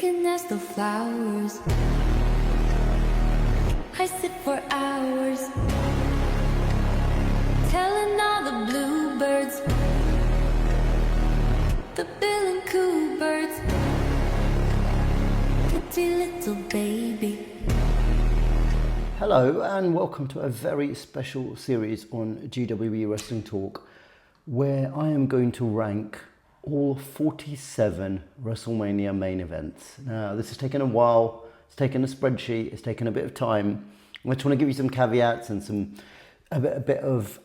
looking as the flowers. I sit for hours, telling all the bluebirds, the Bill and Coo birds, pretty little baby. Hello and welcome to a very special series on GWE Wrestling Talk, where I am going to rank all 47 WrestleMania main events. Now, this has taken a while. It's taken a spreadsheet. It's taken a bit of time. I just want to give you some caveats and a bit of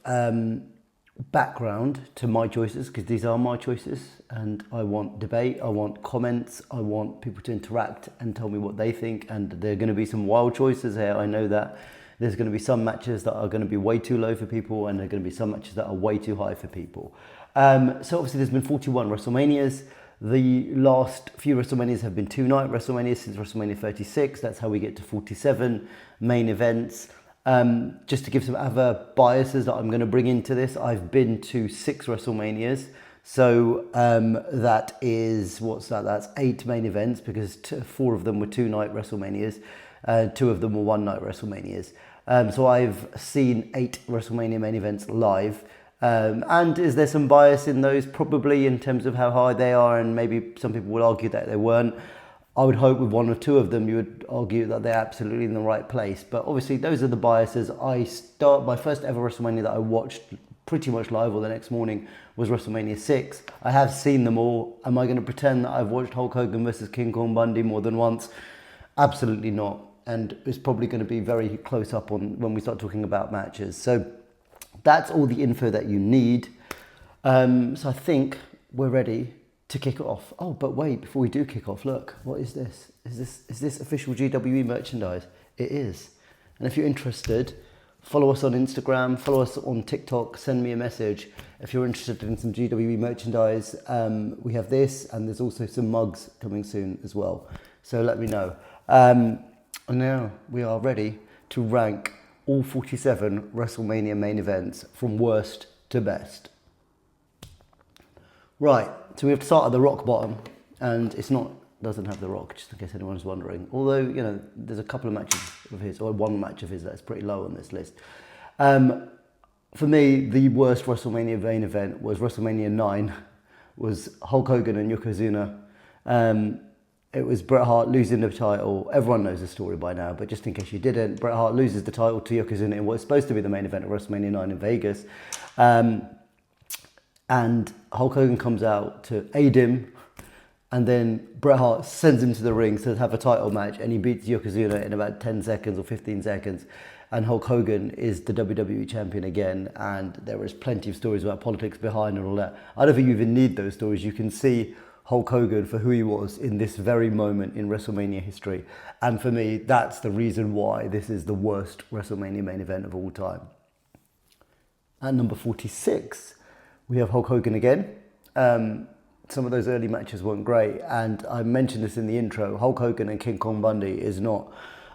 background to my choices, because these are my choices, and I want debate. I want comments. I want people to interact and tell me what they think. And there are going to be some wild choices here. I know that there's going to be some matches that are going to be way too low for people, and there are going to be some matches that are way too high for people. So obviously there's been 41 WrestleManias. The last few WrestleManias have been two-night WrestleManias since WrestleMania 36. That's how we get to 47 main events. Just to give some other biases that I'm going to bring into this, I've been to 6 WrestleManias. So that is, that's 8 main events, because 4 of them were two-night WrestleManias. 2 of them were one-night WrestleManias. So I've seen 8 WrestleMania main events live. And is there some bias in those? Probably, in terms of how high they are, and maybe some people would argue that they weren't. I would hope with 1 or 2 of them you would argue that they're absolutely in the right place. But obviously those are the biases. My first ever WrestleMania that I watched pretty much live, or the next morning, was WrestleMania 6. I have seen them all. Am I going to pretend that I've watched Hulk Hogan versus King Kong Bundy more than once? Absolutely not. And it's probably going to be very close up on when we start talking about matches. So that's all the info that you need. So I think we're ready to kick it off. Oh, but wait, before we do kick off, look, what is this? Is this official GWE merchandise? It is. And if you're interested, follow us on Instagram, follow us on TikTok, send me a message. If you're interested in some GWE merchandise, we have this, and there's also some mugs coming soon as well. So let me know. And now we are ready to rank all 47 WrestleMania main events from worst to best. Right, so we have to start at the rock bottom, and doesn't have The Rock, just in case anyone's wondering. Although, there's a couple of matches of his, or one match of his that's pretty low on this list. For me, the worst WrestleMania main event was WrestleMania 9, was Hulk Hogan and Yokozuna. It was Bret Hart losing the title. Everyone knows the story by now, but just in case you didn't, Bret Hart loses the title to Yokozuna in what's supposed to be the main event of WrestleMania 9 in Vegas. And Hulk Hogan comes out to aid him, and then Bret Hart sends him to the ring to have a title match, and he beats Yokozuna in about 10 seconds or 15 seconds. And Hulk Hogan is the WWE champion again, and there is plenty of stories about politics behind and all that. I don't think you even need those stories. You can see Hulk Hogan for who he was in this very moment in WrestleMania history. And for me, that's the reason why this is the worst WrestleMania main event of all time. At number 46, we have Hulk Hogan again. Some of those early matches weren't great, and I mentioned this in the intro. Hulk Hogan and King Kong Bundy is not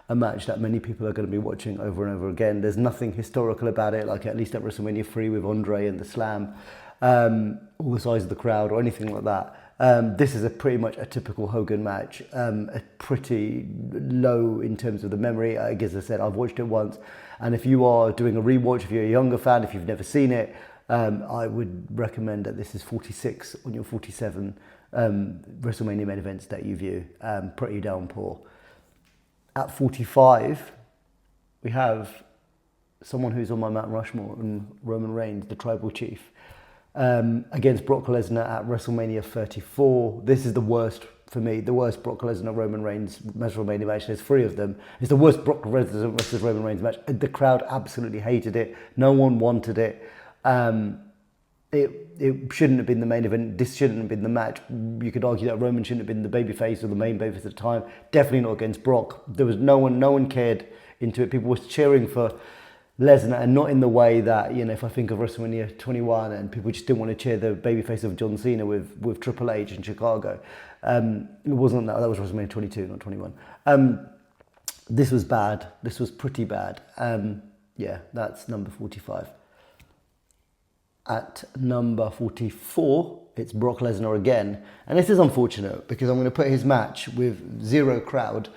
a match that many people are going to be watching over and over again. There's nothing historical about it, like at least at WrestleMania 3 with Andre and the Slam, or the size of the crowd or anything like that. This is pretty much a typical Hogan match, pretty low in terms of the memory. As I said, I've watched it once, and if you are doing a rewatch, if you're a younger fan, if you've never seen it, I would recommend that this is 46 on your 47 WrestleMania main events that you view. Pretty downpour. At 45, we have someone who's on my Mount Rushmore, and Roman Reigns, the Tribal Chief. Against Brock Lesnar at WrestleMania 34. This is the worst, for me, the worst Brock Lesnar Roman Reigns WrestleMania match. There's 3 of them. It's the worst Brock Lesnar versus Roman Reigns match. The crowd absolutely hated it. No one wanted it. It shouldn't have been the main event. This shouldn't have been the match. You could argue that Roman shouldn't have been the babyface or the main babyface at the time. Definitely not against Brock. There was no one cared into it. People were cheering for Lesnar, and not in the way that, if I think of WrestleMania 21 and people just didn't want to cheer the babyface of John Cena with Triple H in Chicago. It wasn't that. That was WrestleMania 22, not 21. This was bad. This was pretty bad. That's number 45. At number 44 it's Brock Lesnar again. And this is unfortunate because I'm going to put his match with zero crowd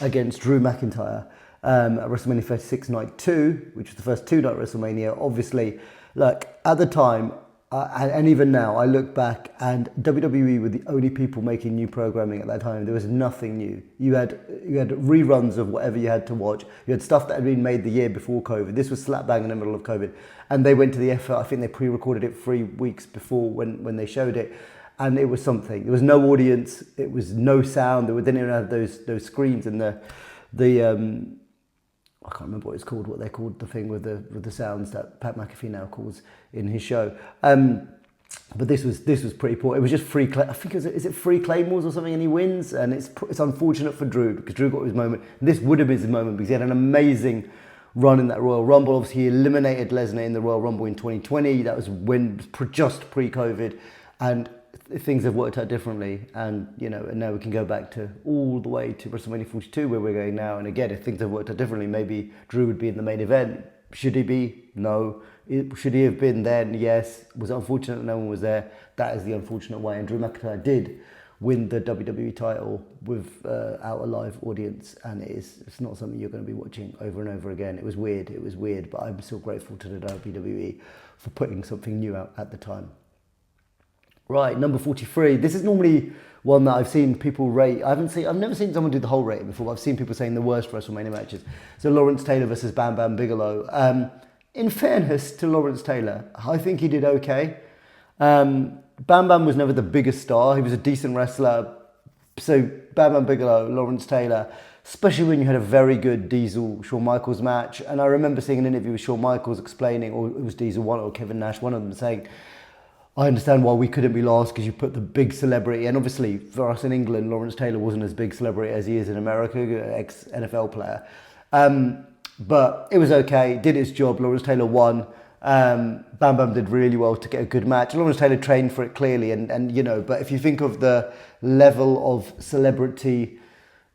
against Drew McIntyre at WrestleMania 36 Night 2, which was the first two-night WrestleMania. Obviously, look, at the time, and even now, I look back and WWE were the only people making new programming at that time. There was nothing new. You had reruns of whatever you had to watch. You had stuff that had been made the year before COVID. This was slap bang in the middle of COVID. And they went to the effort. I think they pre-recorded it 3 weeks before when they showed it. And it was something. There was no audience. It was no sound. They didn't even have those screens and the I can't remember what it's called, what they called the thing with the sounds that Pat McAfee now calls in his show. But this was pretty poor. It was just I think is it three claymores or something, and he wins. And it's unfortunate for Drew because Drew got his moment. This would have been his moment because he had an amazing run in that Royal Rumble. Obviously, he eliminated Lesnar in the Royal Rumble in 2020. That was just pre-COVID, and things have worked out differently, and and now we can go back to all the way to WrestleMania 42 where we're going now. And again, if things have worked out differently, maybe Drew would be in the main event. Should he be? No. Should he have been then? Yes. Was it unfortunate that no one was there? That is the unfortunate way. And Drew McIntyre did win the WWE title without a live audience, and it's not something you're going to be watching over and over again. It was weird, but I'm still grateful to the WWE for putting something new out at the time. Right, number 43. This is normally one that I've seen people rate. I've never seen someone do the whole rating before, but I've seen people saying the worst WrestleMania matches. So Lawrence Taylor versus Bam Bam Bigelow. In fairness to Lawrence Taylor, I think he did okay. Bam Bam was never the biggest star. He was a decent wrestler. So Bam Bam Bigelow, Lawrence Taylor, especially when you had a very good Diesel Shawn Michaels match. And I remember seeing an interview with Shawn Michaels explaining, or it was Diesel one or Kevin Nash, one of them saying, I understand why we couldn't be last because you put the big celebrity, and obviously for us in England, Lawrence Taylor wasn't as big celebrity as he is in America, ex-NFL player. But it was okay, did its job. Lawrence Taylor won. Bam Bam did really well to get a good match. Lawrence Taylor trained for it clearly, and but if you think of the level of celebrity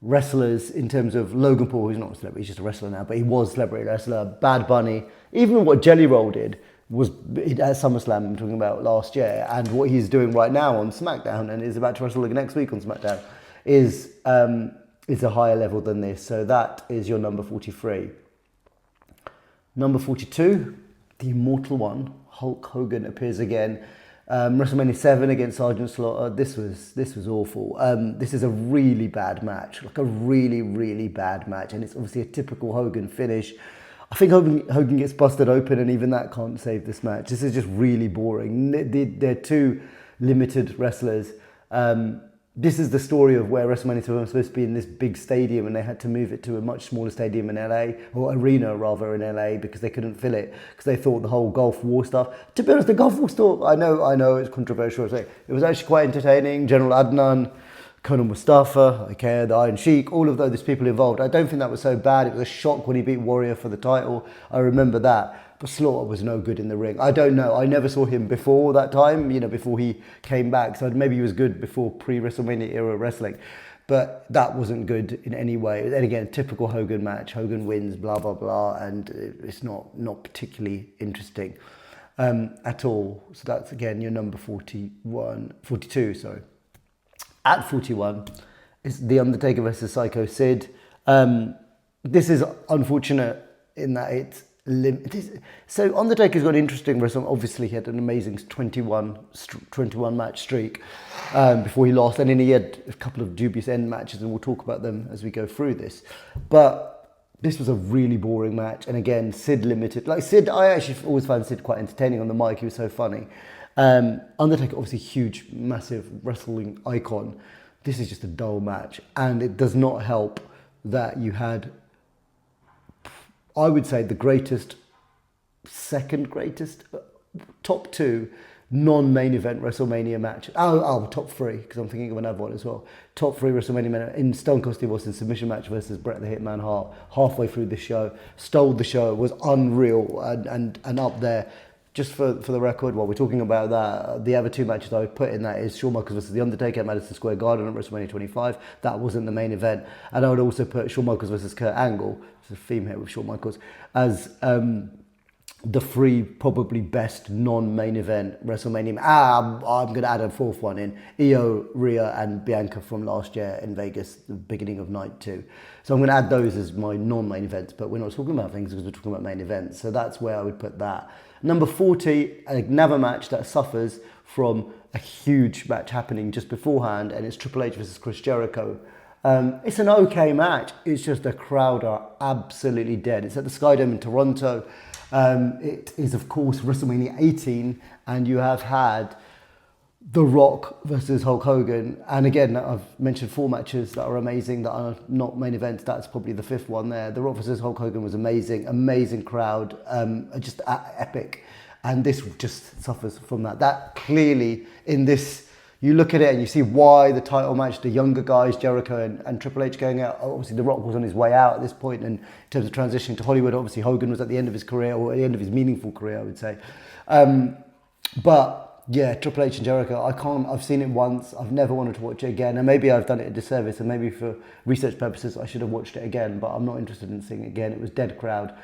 wrestlers in terms of Logan Paul, who's not a celebrity, he's just a wrestler now, but he was a celebrity wrestler, Bad Bunny, even what Jelly Roll did, was at SummerSlam, I'm talking about last year, and what he's doing right now on SmackDown and is about to wrestle next week on SmackDown is a higher level than this. So that is your number 43. Number 42, the immortal one, Hulk Hogan appears again. WrestleMania 7 against Sergeant Slaughter. This was awful. This is a really bad match, like a really, really bad match, and it's obviously a typical Hogan finish. I think Hogan gets busted open, and even that can't save this match. This is just really boring. They're two limited wrestlers. This is the story of where WrestleMania 7 was supposed to be in this big stadium, and they had to move it to a much smaller stadium in LA, or arena rather in LA, because they couldn't fill it, because they thought the whole Gulf War stuff. To be honest, the Gulf War stuff, I know it's controversial. It was actually quite entertaining. General Adnan, Colonel Mustafa, the Iron Sheik, all of those people involved. I don't think that was so bad. It was a shock when he beat Warrior for the title. I remember that. But Slaughter was no good in the ring. I don't know. I never saw him before that time, before he came back. So maybe he was good before pre-WrestleMania era wrestling. But that wasn't good in any way. And again, typical Hogan match. Hogan wins, blah, blah, blah. And it's not particularly interesting at all. So that's, again, your number 42, sorry. At 41 is The Undertaker versus Psycho Sid. This is unfortunate in that it's limited. So Undertaker's got an interesting wrestling. Obviously, he had an amazing 21 match streak before he lost, and then he had a couple of dubious end matches, and we'll talk about them as we go through this. But this was a really boring match, and again, Sid limited. Like Sid, I actually always found Sid quite entertaining on the mic. He was so funny. Undertaker, obviously huge, massive wrestling icon. This is just a dull match, and it does not help that you had, I would say, the greatest, second greatest, top two non-main event WrestleMania match. Top three, because I'm thinking of another one as well. Top three WrestleMania match in Stone Cold Steve Austin submission match versus Bret the Hitman Hart. Halfway through the show, stole the show, was unreal and up there. Just for the record, while we're talking about that, the other two matches I would put in that is Shawn Michaels versus The Undertaker at Madison Square Garden at WrestleMania 25. That wasn't the main event. And I would also put Shawn Michaels versus Kurt Angle, there's a theme here with Shawn Michaels, as the three probably best non-main event WrestleMania. I'm going to add a fourth one in. Io, Rhea and Bianca from last year in Vegas, the beginning of night 2. So I'm going to add those as my non-main events, but we're not talking about things because we're talking about main events. So that's where I would put that. Number 40, another match that suffers from a huge match happening just beforehand, and it's Triple H versus Chris Jericho. It's an okay match. It's just the crowd are absolutely dead. It's at the Skydome in Toronto. It is, of course, WrestleMania 18, and you have had The Rock versus Hulk Hogan. And again, I've mentioned 4 matches that are amazing, that are not main events. That's probably the 5th one there. The Rock versus Hulk Hogan was amazing, amazing crowd, just epic. And this just suffers from that. That clearly, in this, you look at it and you see why the title match, the younger guys, Jericho and Triple H going out. Obviously, The Rock was on his way out at this point, and in terms of transitioning to Hollywood, obviously Hogan was at the end of his career, or at the end of his meaningful career, I would say. But yeah, Triple H and Jericho, I've seen it once. I've never wanted to watch it again, and maybe I've done it a disservice, and maybe for research purposes I should have watched it again, but I'm not interested in seeing it again. It was dead crowd.